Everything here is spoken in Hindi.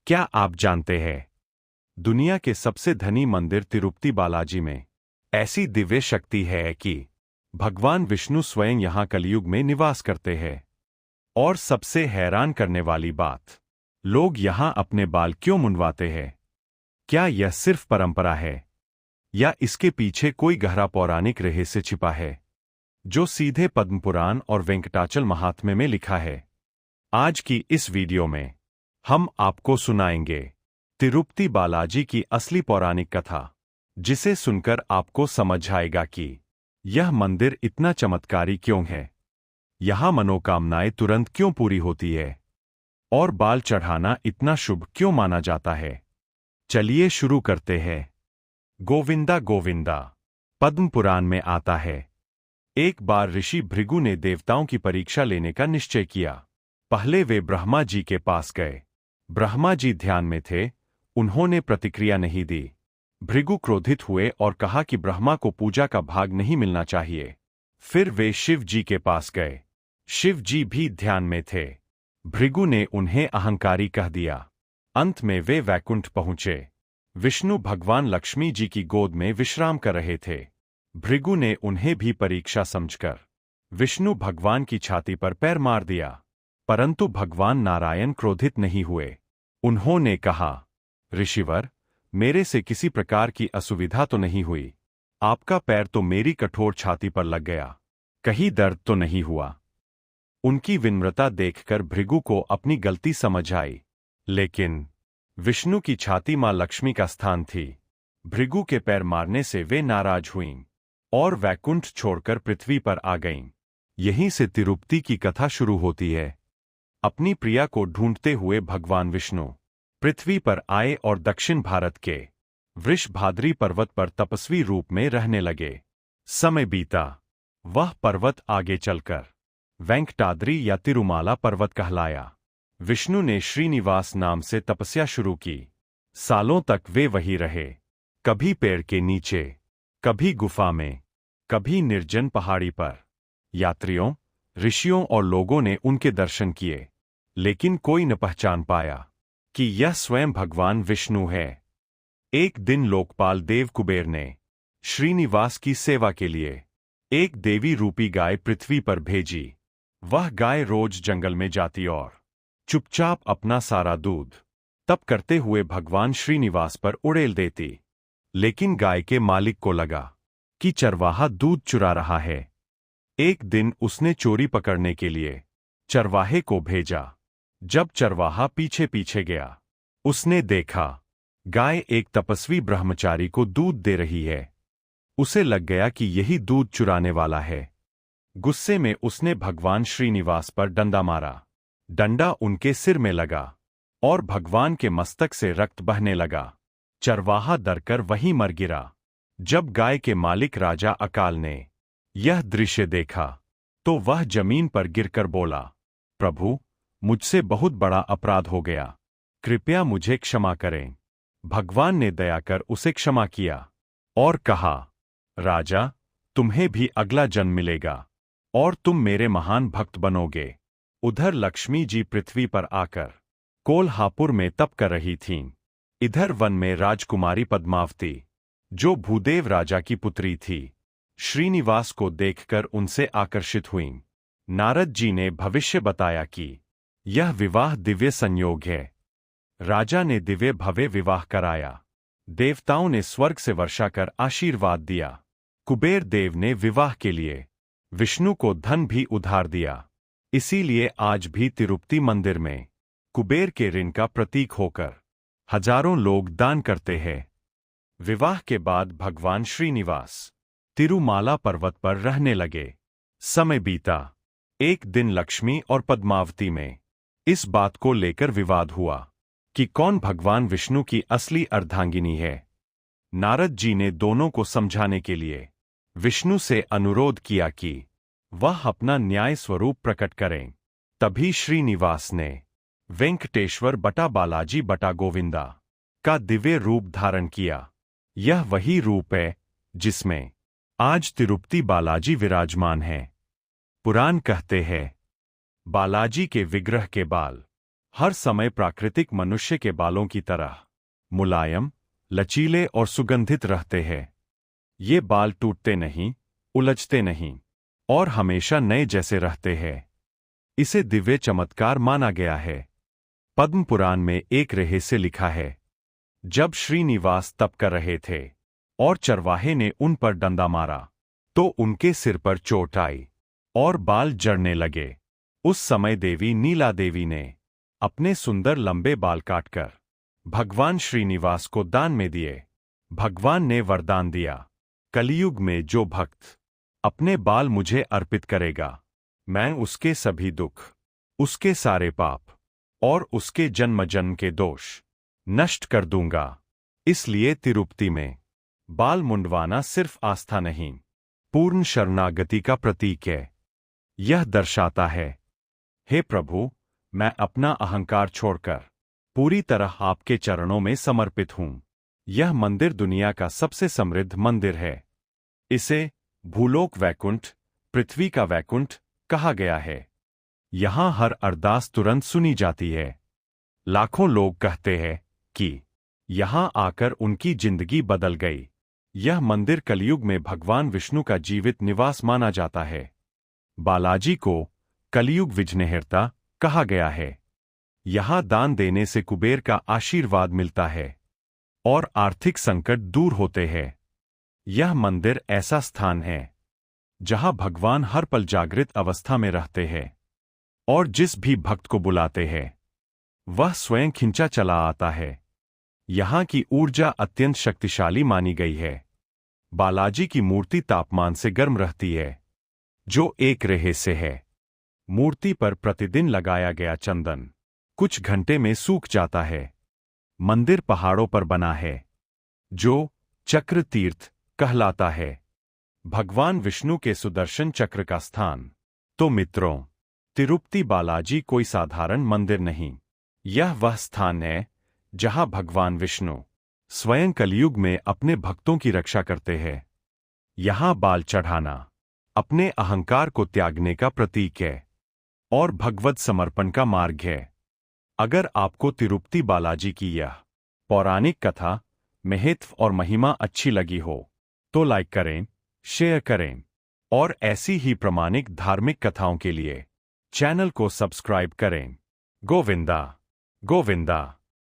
क्या आप जानते हैं, दुनिया के सबसे धनी मंदिर तिरुपति बालाजी में ऐसी दिव्य शक्ति है कि भगवान विष्णु स्वयं यहां कलयुग में निवास करते हैं। और सबसे हैरान करने वाली बात, लोग यहां अपने बाल क्यों मुंडवाते हैं? क्या यह सिर्फ परंपरा है या इसके पीछे कोई गहरा पौराणिक रहस्य छिपा है जो सीधे पद्म पुराण और वेंकटाचल महात्म्य में लिखा है? आज की इस वीडियो में हम आपको सुनाएंगे तिरुपति बालाजी की असली पौराणिक कथा, जिसे सुनकर आपको समझ आएगा कि यह मंदिर इतना चमत्कारी क्यों है, यहां मनोकामनाएं तुरंत क्यों पूरी होती है और बाल चढ़ाना इतना शुभ क्यों माना जाता है। चलिए शुरू करते हैं। गोविंदा गोविंदा पद्म पुराण में आता है, एक बार ऋषि भृगु ने देवताओं की परीक्षा लेने का निश्चय किया। पहले वे ब्रह्मा जी के पास गए। ब्रह्मा जी ध्यान में थे, उन्होंने प्रतिक्रिया नहीं दी। भृगु क्रोधित हुए और कहा कि ब्रह्मा को पूजा का भाग नहीं मिलना चाहिए। फिर वे शिव जी के पास गए। शिव जी भी ध्यान में थे। भृगु ने उन्हें अहंकारी कह दिया। अंत में वे वैकुंठ पहुंचे। विष्णु भगवान लक्ष्मी जी की गोद में विश्राम कर रहे थे। भृगु ने उन्हें भी परीक्षा समझकर विष्णु भगवान की छाती पर पैर मार दिया, परंतु भगवान नारायण क्रोधित नहीं हुए। उन्होंने कहा, ऋषिवर, मेरे से किसी प्रकार की असुविधा तो नहीं हुई, आपका पैर तो मेरी कठोर छाती पर लग गया, कहीं दर्द तो नहीं हुआ। उनकी विनम्रता देखकर भृगु को अपनी गलती समझ आई, लेकिन विष्णु की छाती मां लक्ष्मी का स्थान थी। भृगु के पैर मारने से वे नाराज हुईं और वैकुंठ छोड़कर पृथ्वी पर आ गईं। यहीं से तिरुपति की कथा शुरू होती है। अपनी प्रिया को ढूंढते हुए भगवान विष्णु पृथ्वी पर आए और दक्षिण भारत के वृषभाद्री पर्वत पर तपस्वी रूप में रहने लगे। समय बीता, वह पर्वत आगे चलकर वेंकटाद्री या तिरुमाला पर्वत कहलाया। विष्णु ने श्रीनिवास नाम से तपस्या शुरू की। सालों तक वे वही रहे, कभी पेड़ के नीचे, कभी गुफा में, कभी निर्जन पहाड़ी पर। यात्रियों, ऋषियों और लोगों ने उनके दर्शन किए, लेकिन कोई न पहचान पाया कि यह स्वयं भगवान विष्णु है। एक दिन लोकपाल देव कुबेर ने श्रीनिवास की सेवा के लिए एक देवी रूपी गाय पृथ्वी पर भेजी। वह गाय रोज जंगल में जाती और चुपचाप अपना सारा दूध तप करते हुए भगवान श्रीनिवास पर उड़ेल देती। लेकिन गाय के मालिक को लगा कि चरवाहा दूध चुरा रहा है। एक दिन उसने चोरी पकड़ने के लिए चरवाहे को भेजा। जब चरवाहा पीछे पीछे गया, उसने देखा गाय एक तपस्वी ब्रह्मचारी को दूध दे रही है। उसे लग गया कि यही दूध चुराने वाला है। गुस्से में उसने भगवान श्रीनिवास पर डंडा मारा। डंडा उनके सिर में लगा और भगवान के मस्तक से रक्त बहने लगा। चरवाहा डरकर वहीं मर गिरा। जब गाय के मालिक राजा अकाल ने यह दृश्य देखा तो वह जमीन पर गिरकर बोला, प्रभु, मुझसे बहुत बड़ा अपराध हो गया, कृपया मुझे क्षमा करें। भगवान ने दया कर उसे क्षमा किया और कहा, राजा, तुम्हें भी अगला जन्म मिलेगा और तुम मेरे महान भक्त बनोगे। उधर लक्ष्मी जी पृथ्वी पर आकर कोल्हापुर में तप कर रही थीं। इधर वन में राजकुमारी पद्मावती, जो भूदेव राजा की पुत्री थी, श्रीनिवास को देखकर उनसे आकर्षित हुईं। नारद जी ने भविष्य बताया कि यह विवाह दिव्य संयोग है। राजा ने दिव्य भव्य विवाह कराया। देवताओं ने स्वर्ग से वर्षा कर आशीर्वाद दिया। कुबेर देव ने विवाह के लिए विष्णु को धन भी उधार दिया। इसीलिए आज भी तिरुपति मंदिर में कुबेर के ऋण का प्रतीक होकर हजारों लोग दान करते हैं। विवाह के बाद भगवान श्रीनिवास तिरुमाला पर्वत पर रहने लगे। समय बीता। एक दिन लक्ष्मी और पद्मावती में इस बात को लेकर विवाद हुआ कि कौन भगवान विष्णु की असली अर्धांगिनी है। नारद जी ने दोनों को समझाने के लिए विष्णु से अनुरोध किया कि वह अपना न्याय स्वरूप प्रकट करें। तभी श्रीनिवास ने वेंकटेश्वर बटा बालाजी बटा गोविंदा का दिव्य रूप धारण किया। यह वही रूप है जिसमें आज तिरुपति बालाजी विराजमान है। पुराण कहते हैं, बालाजी के विग्रह के बाल हर समय प्राकृतिक मनुष्य के बालों की तरह मुलायम, लचीले और सुगंधित रहते हैं। ये बाल टूटते नहीं, उलझते नहीं और हमेशा नए जैसे रहते हैं। इसे दिव्य चमत्कार माना गया है। पद्म पुराण में एक रहस्य लिखा है। जब श्रीनिवास तप कर रहे थे और चरवाहे ने उन पर डंडा मारा तो उनके सिर पर चोट आई और बाल झड़ने लगे। उस समय देवी नीला देवी ने अपने सुंदर लंबे बाल काटकर भगवान श्रीनिवास को दान में दिए। भगवान ने वरदान दिया, कलयुग में जो भक्त अपने बाल मुझे अर्पित करेगा, मैं उसके सभी दुख, उसके सारे पाप और उसके जन्म जन्म के दोष नष्ट कर दूंगा। इसलिए तिरुपति में बाल मुंडवाना सिर्फ आस्था नहीं, पूर्ण शरणागति का प्रतीक है। यह दर्शाता है, हे प्रभु, मैं अपना अहंकार छोड़कर पूरी तरह आपके चरणों में समर्पित हूं। यह मंदिर दुनिया का सबसे समृद्ध मंदिर है। इसे भूलोक वैकुंठ, पृथ्वी का वैकुंठ कहा गया है। यहां हर अरदास तुरंत सुनी जाती है। लाखों लोग कहते हैं कि यहां आकर उनकी जिंदगी बदल गई। यह मंदिर कलयुग में भगवान विष्णु का जीवित निवास माना जाता है। बालाजी को कलयुग विघ्नहर्ता कहा गया है। यहां दान देने से कुबेर का आशीर्वाद मिलता है और आर्थिक संकट दूर होते हैं। यह मंदिर ऐसा स्थान है जहां भगवान हर पल जागृत अवस्था में रहते हैं और जिस भी भक्त को बुलाते हैं वह स्वयं खिंचा चला आता है। यहां की ऊर्जा अत्यंत शक्तिशाली मानी गई है। बालाजी की मूर्ति तापमान से गर्म रहती है, जो एक रहस्य है। मूर्ति पर प्रतिदिन लगाया गया चंदन कुछ घंटे में सूख जाता है। मंदिर पहाड़ों पर बना है, जो चक्र तीर्थ कहलाता है, भगवान विष्णु के सुदर्शन चक्र का स्थान। तो मित्रों, तिरुपति बालाजी कोई साधारण मंदिर नहीं, यह वह स्थान है जहां भगवान विष्णु स्वयं कलयुग में अपने भक्तों की रक्षा करते हैं। यहां बाल चढ़ाना अपने अहंकार को त्यागने का प्रतीक है और भगवत समर्पण का मार्ग है। अगर आपको तिरुपति बालाजी की यह पौराणिक कथा, महत्व और महिमा अच्छी लगी हो तो लाइक करें, शेयर करें और ऐसी ही प्रामाणिक धार्मिक कथाओं के लिए चैनल को सब्सक्राइब करें। गोविंदा गोविंदा।